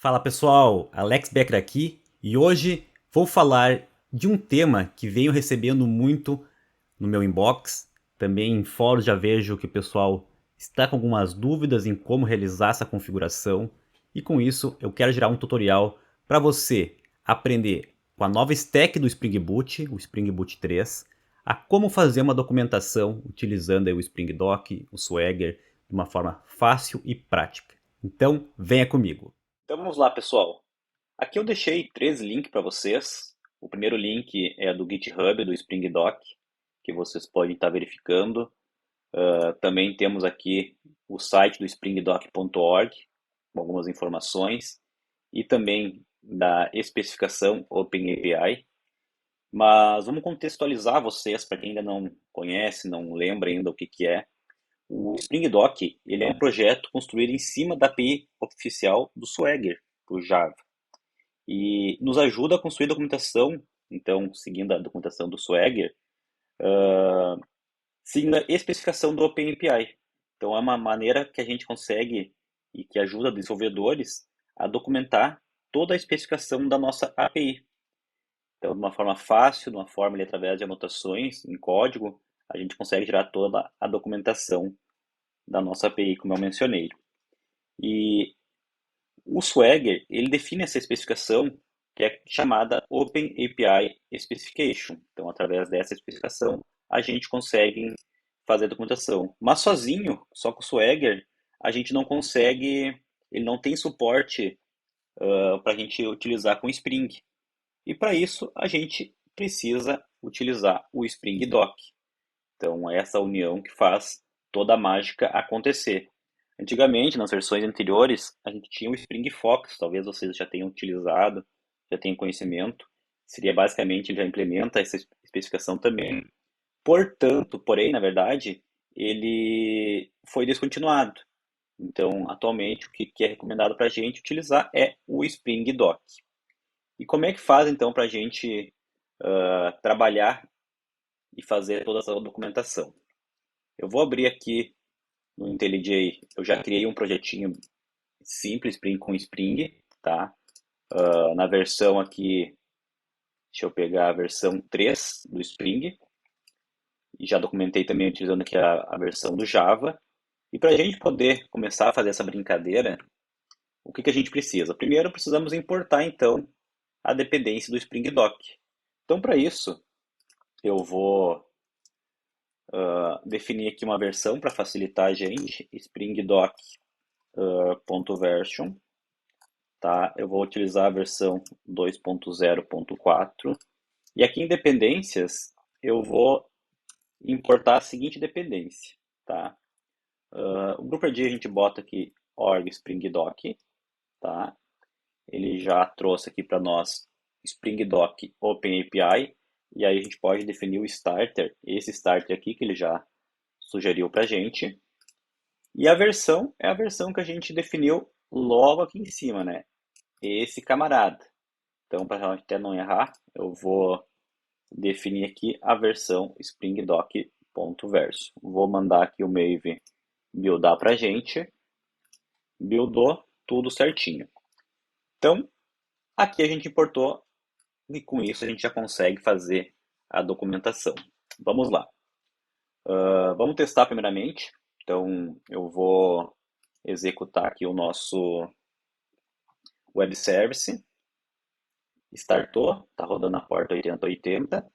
Fala pessoal, Alex Becker aqui e hoje vou falar de um tema que venho recebendo muito no meu inbox. Também em fóruns já vejo que o pessoal está com algumas dúvidas em como realizar essa configuração e com isso eu quero gerar um tutorial para você aprender com a nova stack do Spring Boot, o Spring Boot 3, a como fazer uma documentação utilizando o Spring Doc, o Swagger, de uma forma fácil e prática. Então, venha comigo. Então vamos lá, pessoal. Aqui eu deixei 3 links para vocês. O primeiro link é do GitHub, do Spring Doc, que vocês podem estar verificando. Também temos aqui o site do springdoc.org, com algumas informações, e também da especificação OpenAPI. Mas vamos contextualizar vocês, para quem ainda não conhece, não lembra ainda o que é. O Spring Doc, ele é um projeto construído em cima da API oficial do Swagger, do Java. E nos ajuda a construir documentação, então, seguindo a documentação do Swagger, seguindo a especificação do OpenAPI. Então, é uma maneira que a gente consegue e que ajuda desenvolvedores a documentar toda a especificação da nossa API. Então, de uma forma fácil, de uma forma ali, através de anotações em código, a gente consegue gerar toda a documentação da nossa API, como eu mencionei. E o Swagger, ele define essa especificação que é chamada Open API Specification. Então, através dessa especificação, a gente consegue fazer a documentação. Mas sozinho, só com o Swagger, a gente não consegue, ele não tem suporte para a gente utilizar com Spring. E para isso, a gente precisa utilizar o Spring Doc. Então, é essa união que faz toda a mágica acontecer. Antigamente, nas versões anteriores, a gente tinha o Spring Fox, talvez vocês já tenham utilizado, já tenham conhecimento. Seria basicamente, ele já implementa essa especificação também. Portanto, porém, na verdade, ele foi descontinuado. Então, atualmente, o que é recomendado para a gente utilizar é o Spring Doc. E como é que faz, então, para a gente trabalhar e fazer toda essa documentação? Eu vou abrir aqui no IntelliJ, eu já criei um projetinho simples com Spring, tá? Na versão aqui, deixa eu pegar a versão 3 do Spring, e já documentei também utilizando aqui a versão do Java. E para a gente poder começar a fazer essa brincadeira, o que a gente precisa? Primeiro, precisamos importar, então, a dependência do Spring Doc. Então, para isso, eu vou definir aqui uma versão para facilitar a gente, springdoc.version, tá? Eu vou utilizar a versão 2.0.4 e aqui em dependências eu vou importar a seguinte dependência, tá? O grupo ID a gente bota aqui org Spring Doc, tá? Ele já trouxe aqui para nós Spring Doc Open API e aí a gente pode definir o starter, esse starter aqui que ele já sugeriu para a gente. E a versão é a versão que a gente definiu logo aqui em cima, né? Esse camarada. Então, para até não errar, eu vou definir aqui a versão springdoc.verso. Vou mandar aqui o Maven buildar para a gente. Buildou tudo certinho. Então, aqui a gente importou e com isso a gente já consegue fazer a documentação. Vamos lá. Vamos testar primeiramente. Então, eu vou executar aqui o nosso web service. Startou, está rodando a porta 8080.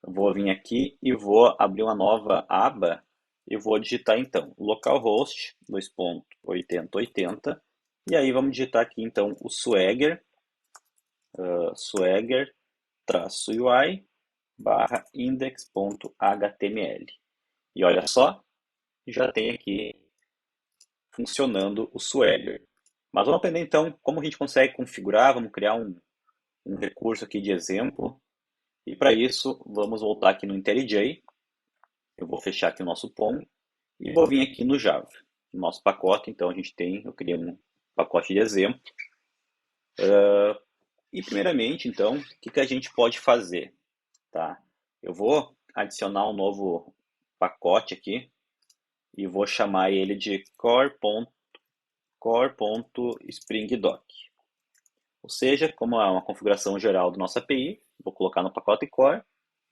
Vou vir aqui e vou abrir uma nova aba e vou digitar então localhost 2.8080 e aí vamos digitar aqui então o Swagger, swagger-ui barra index.html. E olha só, já tem aqui funcionando o Swagger. Mas vamos aprender então como a gente consegue configurar, vamos criar um recurso aqui de exemplo. E para isso, vamos voltar aqui no IntelliJ. Eu vou fechar aqui o nosso POM e vou vir aqui no Java. No nosso pacote, então, eu criei um pacote de exemplo. E primeiramente, então, o que a gente pode fazer? Tá? Eu vou adicionar um novo pacote aqui e vou chamar ele de core.springdoc. Ou seja, como é uma configuração geral da nossa API, vou colocar no pacote core,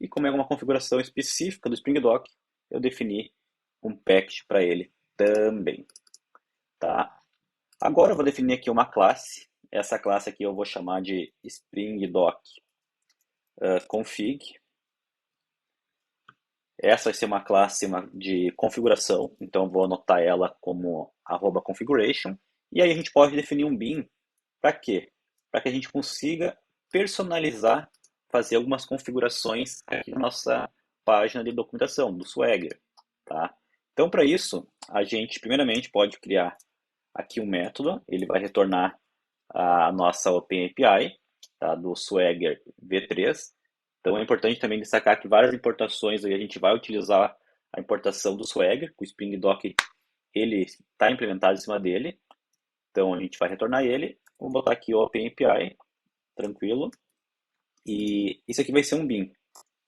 e como é uma configuração específica do Spring Dock, eu defini um package para ele também. Tá? Agora eu vou definir aqui uma classe. Essa classe aqui eu vou chamar de Spring Dock config. Essa vai ser uma classe de configuração, então vou anotar ela como @configuration. E aí a gente pode definir um bin para quê? Para que a gente consiga personalizar, fazer algumas configurações aqui na nossa página de documentação, do Swagger. Tá? Então, para isso, a gente primeiramente pode criar aqui um método, ele vai retornar a nossa OpenAPI, tá, do Swagger V3. Então é importante também destacar que várias importações aí a gente vai utilizar a importação do Swagger, o Spring Dock ele está implementado em cima dele. Então a gente vai retornar ele, vamos botar aqui OpenAPI, tranquilo. E isso aqui vai ser um bin.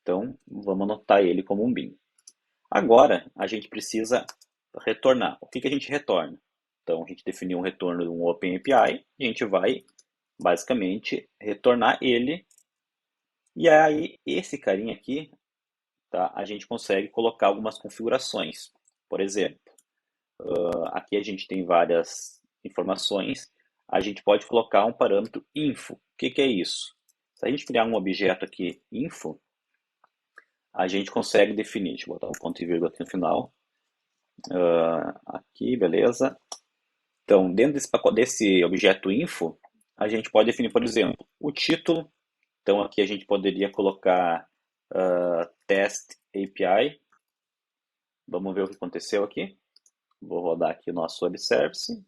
Então vamos anotar ele como um bin. Agora a gente precisa retornar. O que que a gente retorna? Então a gente definiu um retorno de um OpenAPI, e a gente vai basicamente retornar ele. E aí esse carinha aqui, tá, a gente consegue colocar algumas configurações. Por exemplo, aqui a gente tem várias informações. A gente pode colocar um parâmetro info. O que que é isso? Se a gente criar um objeto aqui info, a gente consegue definir. Deixa eu botar um ponto e vírgula aqui no final. Aqui, beleza. Então, dentro desse objeto info, a gente pode definir, por exemplo, o título. Então, aqui a gente poderia colocar test API. Vamos ver o que aconteceu aqui. Vou rodar aqui o nosso web service.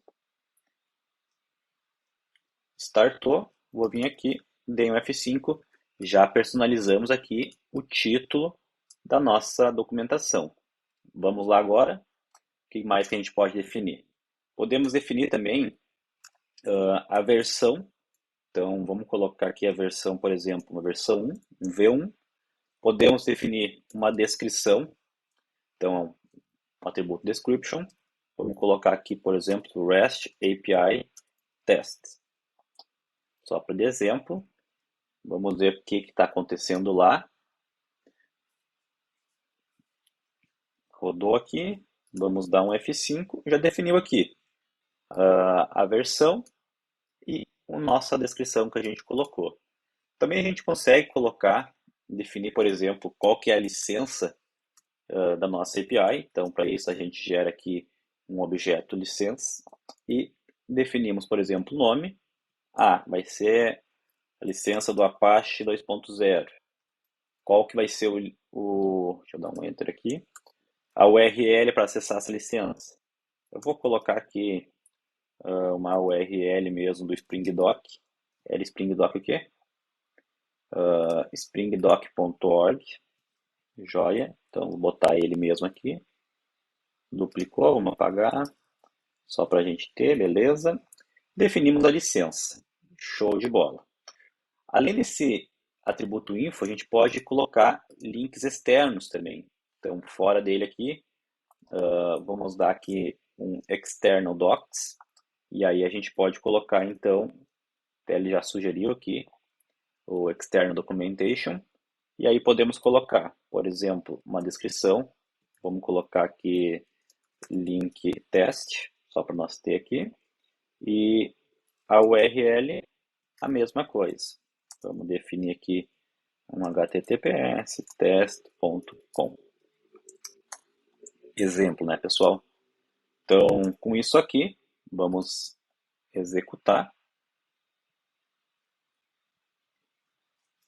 Startou. Vou vir aqui, dei um F5. Já personalizamos aqui o título da nossa documentação. Vamos lá agora. O que mais que a gente pode definir? Podemos definir também a versão. Então, vamos colocar aqui a versão, por exemplo, uma versão 1, um V1. Podemos definir uma descrição. Então, um atributo description. Vamos colocar aqui, por exemplo, REST API test. Só para de exemplo. Vamos ver o que está acontecendo lá. Rodou aqui. Vamos dar um F5. Já definiu aqui a versão e a nossa descrição que a gente colocou. Também a gente consegue colocar, definir, por exemplo, qual que é a licença da nossa API. Então, para isso, a gente gera aqui um objeto licença e definimos, por exemplo, o nome. Vai ser a licença do Apache 2.0. Qual que vai ser deixa eu dar um enter aqui, a URL para acessar essa licença. Eu vou colocar aqui uma URL mesmo do Spring Dock. Era Spring Dock o quê? springdoc.org. Joia. Então, vou botar ele mesmo aqui. Duplicou, vamos apagar. Só para a gente ter, beleza. Definimos a licença. Show de bola. Além desse atributo info, a gente pode colocar links externos também. Então, fora dele aqui, vamos dar aqui um external docs. E aí a gente pode colocar, então, ele já sugeriu aqui, o external documentation. E aí podemos colocar, por exemplo, uma descrição. Vamos colocar aqui link test, só para nós ter aqui. E a URL, a mesma coisa. Vamos definir aqui um https test.com. Exemplo, né, pessoal? Então, com isso aqui, vamos executar.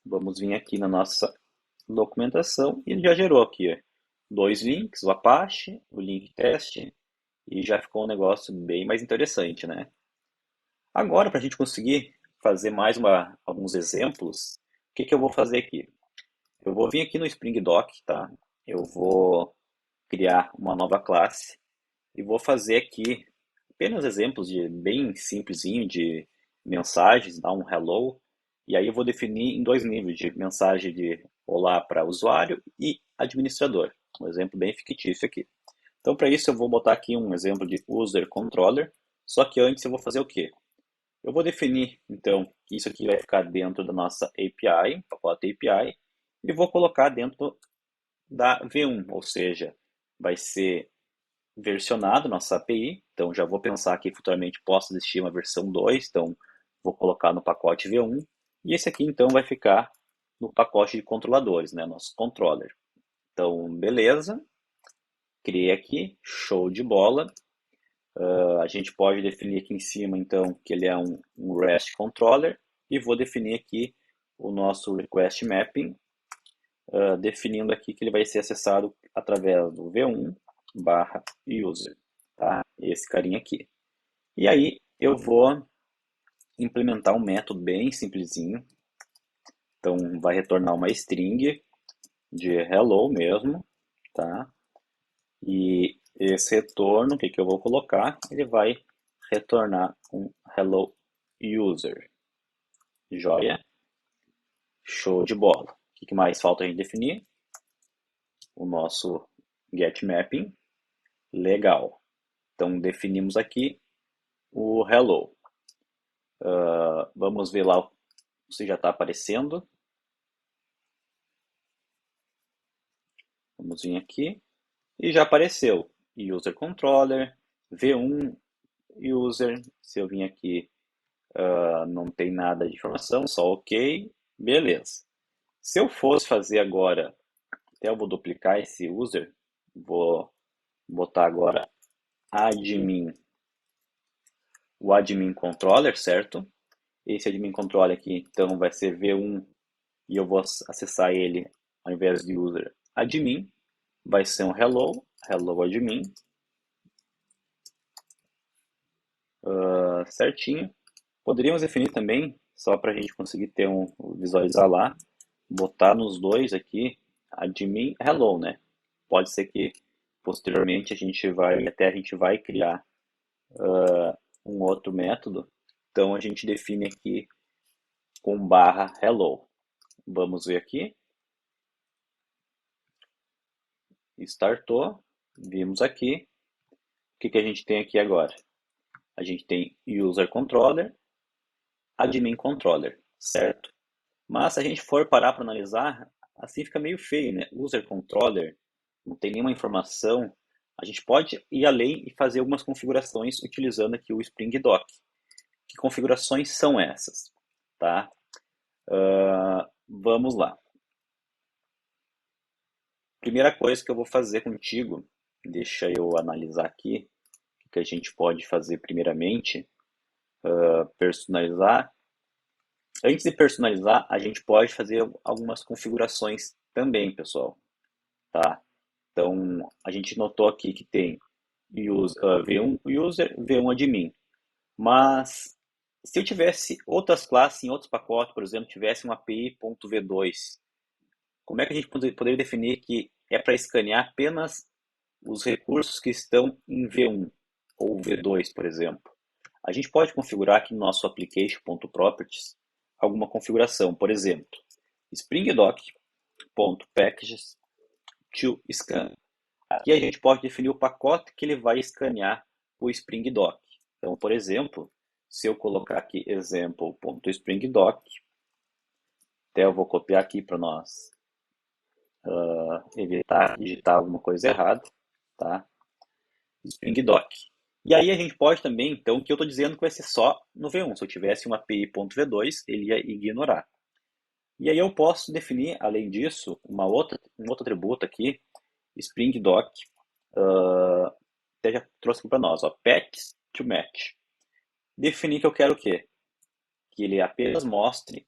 Vamos vir aqui na nossa documentação e já gerou aqui 2 links, o Apache, o link test, e já ficou um negócio bem mais interessante, né? Agora, para a gente conseguir fazer mais alguns exemplos, o que eu vou fazer aqui? Eu vou vir aqui no Spring Dock, tá? Eu vou criar uma nova classe e vou fazer aqui apenas exemplos de bem simplesinho de mensagens, dar um hello, e aí eu vou definir em 2 níveis de mensagem de olá para usuário e administrador. Um exemplo bem fictício aqui. Então, para isso eu vou botar aqui um exemplo de user controller, só que antes eu vou fazer o quê? Eu vou definir, então, que isso aqui vai ficar dentro da nossa API, pacote API, e vou colocar dentro da V1, ou seja, vai ser versionado nossa API, então já vou pensar que futuramente possa existir uma versão 2, então vou colocar no pacote V1, e esse aqui então vai ficar no pacote de controladores, né, nosso controller. Então, beleza, criei aqui, show de bola. A gente pode definir aqui em cima, então, que ele é um REST controller, e vou definir aqui o nosso request mapping, definindo aqui que ele vai ser acessado através do v1 barra user, tá? Esse carinha aqui. E aí eu vou implementar um método bem simplesinho. Então vai retornar uma string de hello mesmo, tá? E esse retorno, o que que eu vou colocar? Ele vai retornar um hello user. Joia? Show de bola. O que mais falta a gente definir? O nosso get mapping. Legal. Então definimos aqui o hello. Vamos ver lá se já está aparecendo. Vamos vir aqui e já apareceu. User controller, v1 user. Se eu vim aqui, não tem nada de informação, só ok, beleza. Se eu fosse fazer agora, até eu vou duplicar esse user, vou botar agora admin, o admin controller, certo? Esse admin controller aqui, então, vai ser v1 e eu vou acessar ele ao invés de user admin, vai ser um hello, hello admin, certinho. Poderíamos definir também, só para a gente conseguir ter visualizar lá, botar nos dois aqui admin hello, né? Pode ser que posteriormente a gente vai criar um outro método, então a gente define aqui com barra hello. Vamos ver aqui, startou, vimos aqui, o que que a gente tem aqui agora? A gente tem user controller, admin controller, certo? Mas se a gente for parar para analisar, assim fica meio feio, né? User controller, não tem nenhuma informação. A gente pode ir além e fazer algumas configurações utilizando aqui o Spring Doc. Que configurações são essas? Tá? Vamos lá. Primeira coisa que eu vou fazer contigo, deixa eu analisar aqui o que a gente pode fazer primeiramente, personalizar. Antes de personalizar, a gente pode fazer algumas configurações também, pessoal. Tá? Então, a gente notou aqui que tem V1 user, V1 admin. Mas se eu tivesse outras classes em outros pacotes, por exemplo, tivesse uma API.v2, como é que a gente poderia definir que é para escanear apenas os recursos que estão em V1 ou V2, por exemplo? A gente pode configurar aqui no nosso application.properties alguma configuração, por exemplo, springdoc.packages to scan. Aqui a gente pode definir o pacote que ele vai escanear o Spring Doc. Então, por exemplo, se eu colocar aqui example.springdoc, até eu vou copiar aqui para nós evitar digitar alguma coisa errada, tá? Spring Doc. E aí a gente pode também, então, que eu estou dizendo que vai ser só no V1. Se eu tivesse uma API.v2, ele ia ignorar. E aí eu posso definir, além disso, um outro atributo aqui, Spring Doc, até já trouxe aqui para nós, ó, Packs to Match. Definir que eu quero o quê? Que ele apenas mostre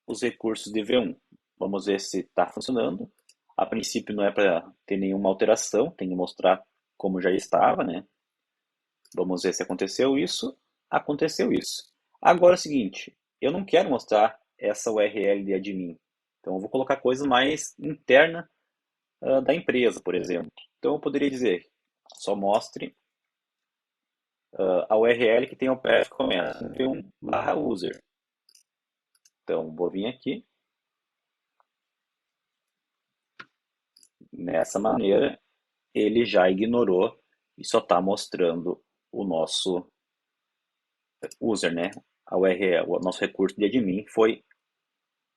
os recursos de V1. Vamos ver se está funcionando. A princípio não é para ter nenhuma alteração, tem que mostrar como já estava, né? Vamos ver se aconteceu isso. Aconteceu isso. Agora é o seguinte, eu não quero mostrar essa URL de admin. Então eu vou colocar coisa mais interna da empresa, por exemplo. Então eu poderia dizer, só mostre a URL que tem o path que começa em v1/user. Então vou vir aqui. Nessa maneira, ele já ignorou e só está mostrando o nosso user, né? A URL, o nosso recurso de admin foi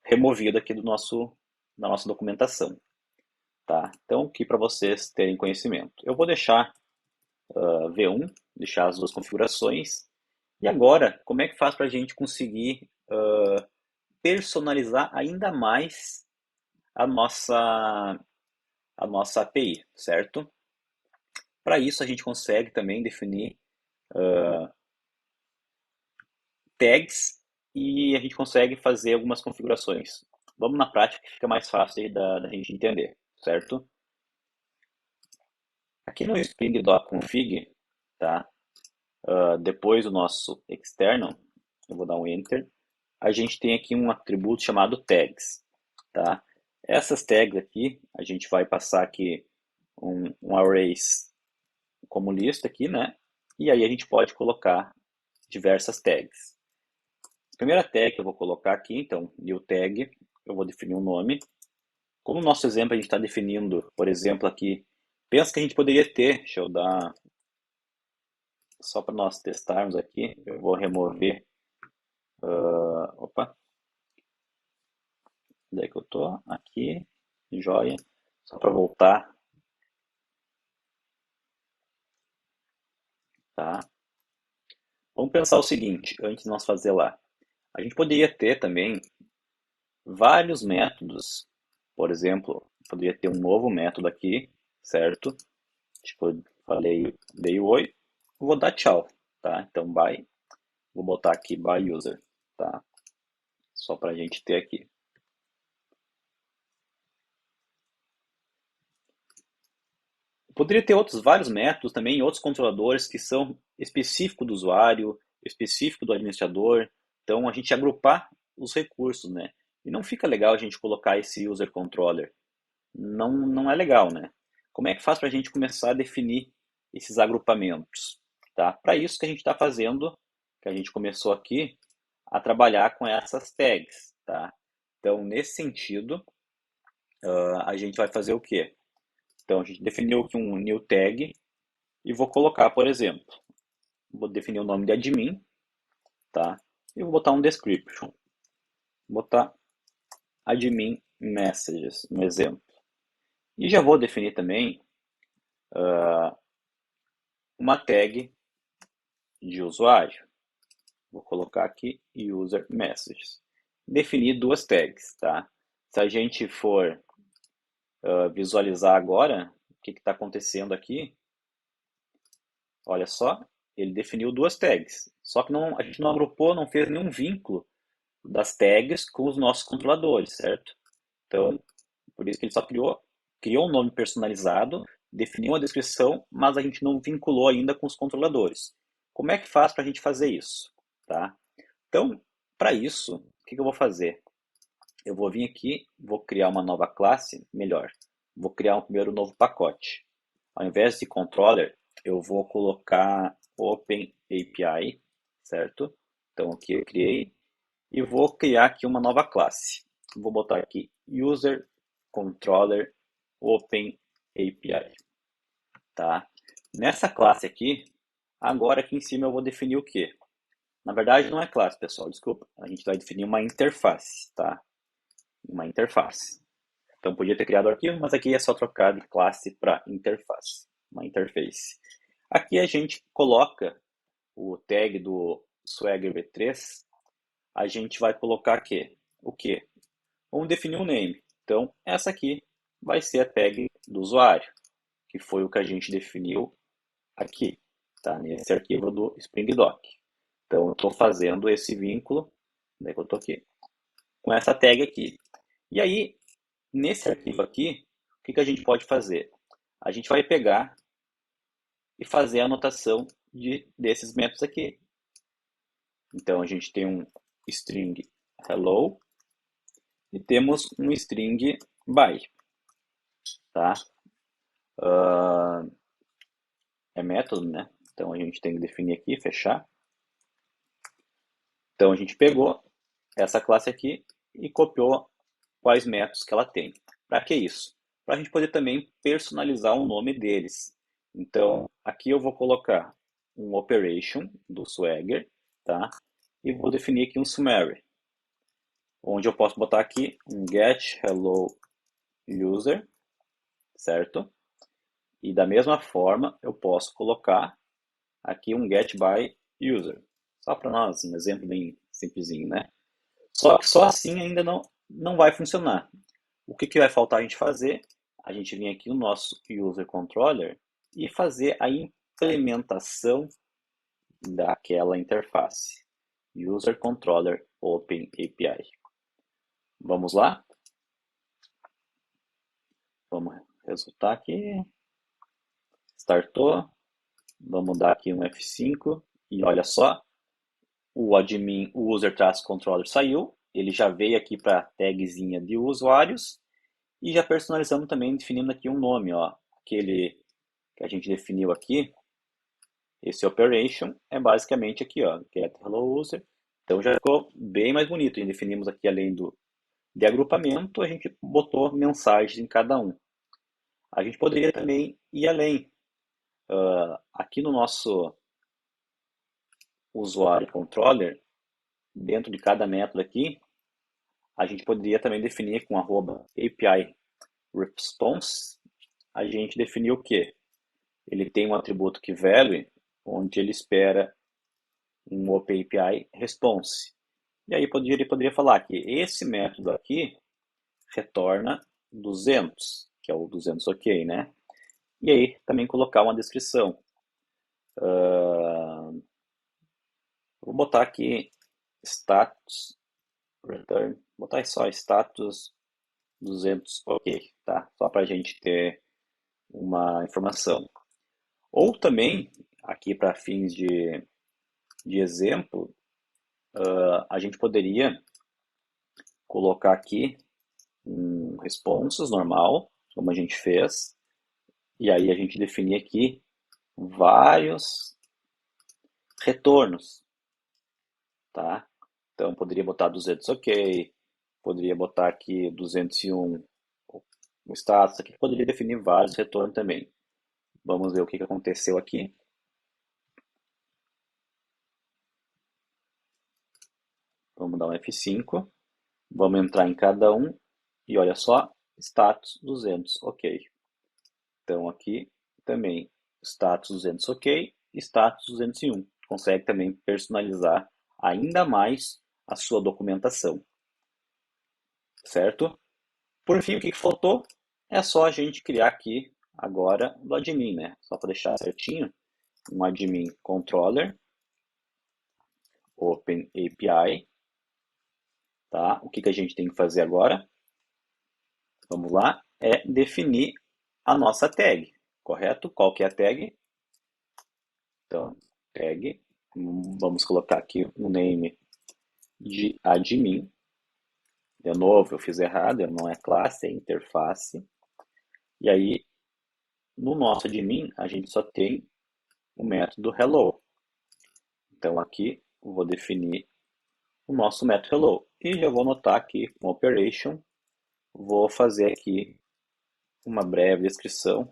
removido aqui da nossa documentação, tá? Então, aqui para vocês terem conhecimento. Eu vou deixar V1, deixar as duas configurações. E agora, como é que faz para a gente conseguir personalizar ainda mais a nossa API, certo? Para isso, a gente consegue também definir tags e a gente consegue fazer algumas configurações. Vamos na prática que fica mais fácil da gente entender, certo? Aqui no Spring Doc Config, tá? Depois do nosso external, eu vou dar um Enter, a gente tem aqui um atributo chamado tags, tá? Essas tags aqui, a gente vai passar aqui um arrays como lista aqui, né? E aí a gente pode colocar diversas tags. A primeira tag que eu vou colocar aqui, então, new tag, eu vou definir um nome. Como no nosso exemplo a gente está definindo, por exemplo, aqui, pensa que a gente poderia ter, deixa eu dar, só para nós testarmos aqui, eu vou remover, opa, onde é que eu tô? Aqui, joia, só para voltar, tá? Vamos pensar o seguinte, antes de nós fazer lá. A gente poderia ter também vários métodos, por exemplo, poderia ter um novo método aqui, certo? Tipo, falei, dei oi, vou dar tchau, tá? Então, bye, vou botar aqui by user, tá? Só para a gente ter aqui. Poderia ter outros vários métodos também, outros controladores que são específicos do usuário, específico do administrador. Então, a gente agrupar os recursos, né? E não fica legal a gente colocar esse user controller. Não é legal, né? Como é que faz para a gente começar a definir esses agrupamentos? Tá? Para isso que a gente está fazendo, que a gente começou aqui a trabalhar com essas tags. Tá? Então, nesse sentido, a gente vai fazer o quê? Então, a gente definiu aqui um new tag e vou colocar, por exemplo, vou definir o nome de admin, tá? E vou botar um description. Vou botar admin messages, no exemplo. E já vou definir também uma tag de usuário. Vou colocar aqui user messages. Definir duas tags, tá? Se a gente for visualizar agora o que está acontecendo aqui, olha só, ele definiu duas tags. Só que a gente não agrupou, não fez nenhum vínculo das tags com os nossos controladores, certo? Então, por isso que ele só criou um nome personalizado, definiu uma descrição, mas a gente não vinculou ainda com os controladores. Como é que faz para a gente fazer isso? Tá? Então, para isso, o que eu vou fazer? Eu vou vir aqui, vou criar uma nova classe, melhor, vou criar um primeiro novo pacote. Ao invés de controller, eu vou colocar Open API, certo? Então aqui eu criei e vou criar aqui uma nova classe. Vou botar aqui User Controller Open API, tá? Nessa classe aqui, agora aqui em cima eu vou definir o quê? Na verdade não é classe, pessoal, desculpa. A gente vai definir uma interface, tá? Uma interface. Então podia ter criado o arquivo, mas aqui é só trocar de classe para interface, uma interface. Aqui a gente coloca o tag do Swagger V3, a gente vai colocar aqui o que? Vamos definir um name. Então essa aqui vai ser a tag do usuário, que foi o que a gente definiu aqui, tá? Nesse arquivo do Spring Doc. Então eu estou fazendo esse vínculo, onde é que eu estou aqui? Com essa tag aqui. E aí, nesse arquivo aqui, o que a gente pode fazer? A gente vai pegar e fazer a anotação desses métodos aqui. Então, a gente tem um string hello e temos um string by. Tá? É método, né? Então, a gente tem que definir aqui, fechar. Então, a gente pegou essa classe aqui e copiou quais métodos que ela tem. Para que isso? Para a gente poder também personalizar o nome deles. Então, aqui eu vou colocar um operation do Swagger tá? E vou definir aqui um summary, onde eu posso botar aqui um get hello user, certo? E da mesma forma eu posso colocar aqui um get by user, só para nós, um exemplo bem simplesinho, né? Só que só assim ainda não vai funcionar. O que vai faltar a gente fazer? A gente vir aqui no nosso user controller e fazer a implementação daquela interface. User Controller Open API. Vamos lá? Vamos resultar aqui. Startou. Vamos dar aqui um F5 e olha só, o admin, o user traço controller saiu, ele já veio aqui para a tagzinha de usuários e já personalizamos também, definindo aqui um nome, ó, aquele que a gente definiu aqui, esse operation é basicamente aqui, ó, get hello user, então já ficou bem mais bonito, e definimos aqui além de agrupamento, a gente botou mensagens em cada um. A gente poderia também ir além, aqui no nosso usuário controller, dentro de cada método aqui, a gente poderia também definir com @API response, a gente definiu o quê? Ele tem um atributo que value, onde ele espera um OpenAPI response. E aí ele poderia falar que esse método aqui retorna 200, que é o 200 ok, né? E aí também colocar uma descrição. Vou botar aqui status return, botar só status 200 ok, tá? Só para a gente ter uma informação. Ou também, aqui para fins de exemplo, a gente poderia colocar aqui um responses normal, como a gente fez, e aí a gente definir aqui vários retornos, tá? Então, poderia botar 200 ok, poderia botar aqui 201 o status, aqui poderia definir vários retornos também. Vamos ver o que aconteceu aqui. Vamos dar um F5, vamos entrar em cada um e olha só, status 200 ok. Então aqui também status 200 ok, status 201. Consegue também personalizar ainda mais a sua documentação, certo? Por fim, o que faltou? É só a gente criar aqui agora do admin, né? Só para deixar certinho, um admin controller, open API, tá? O que a gente tem que fazer agora? Vamos lá, é definir a nossa tag, correto? Qual que é a tag? Então, tag, vamos colocar aqui o name de admin. De novo, eu fiz errado, não é classe, é interface. E aí, no nosso admin, a gente só tem o método hello. Então, aqui, eu vou definir o nosso método hello. E já vou anotar aqui com operation, vou fazer aqui uma breve descrição,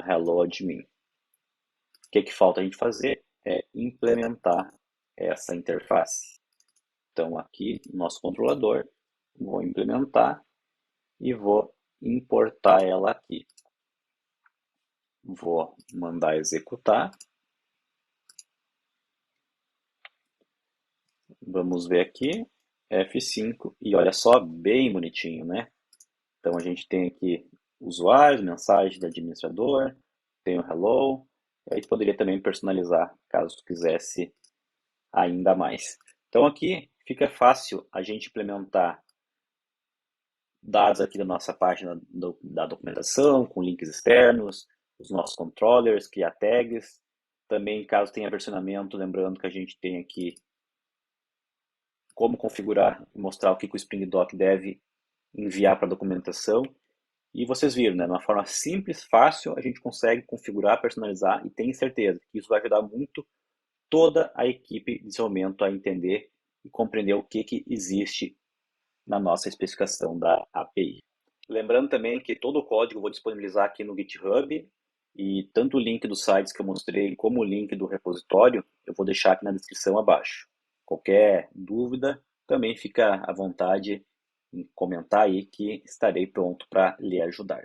hello admin. O que falta a gente fazer é implementar essa interface. Então, aqui, no nosso controlador, vou implementar e vou importar ela aqui. Vou mandar executar. Vamos ver aqui, F5, e olha só, bem bonitinho, né? Então, a gente tem aqui usuários, mensagem do administrador, tem o hello, e aí poderia também personalizar, caso quisesse ainda mais. Então, aqui fica fácil a gente implementar dados aqui da nossa página da documentação, com links externos, os nossos controllers, criar tags. Também, caso tenha versionamento, lembrando que a gente tem aqui como configurar e mostrar o que o Spring Doc deve enviar para a documentação. E vocês viram, né? De uma forma simples, fácil, a gente consegue configurar, personalizar e tenho certeza que isso vai ajudar muito toda a equipe de desenvolvimento a entender e compreender o que existe na nossa especificação da API. Lembrando também que todo o código eu vou disponibilizar aqui no GitHub E tanto o link dos sites que eu mostrei, como o link do repositório, eu vou deixar aqui na descrição abaixo. Qualquer dúvida, também fica à vontade em comentar aí que estarei pronto para lhe ajudar.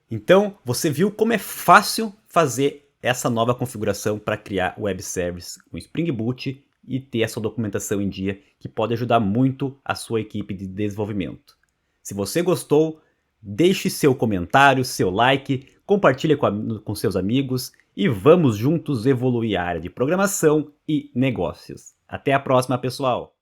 Então, você viu como é fácil fazer essa nova configuração para criar web service com Spring Boot e ter essa documentação em dia, que pode ajudar muito a sua equipe de desenvolvimento. Se você gostou, deixe seu comentário, seu like, compartilhe com seus amigos e vamos juntos evoluir a área de programação e negócios. Até a próxima, pessoal!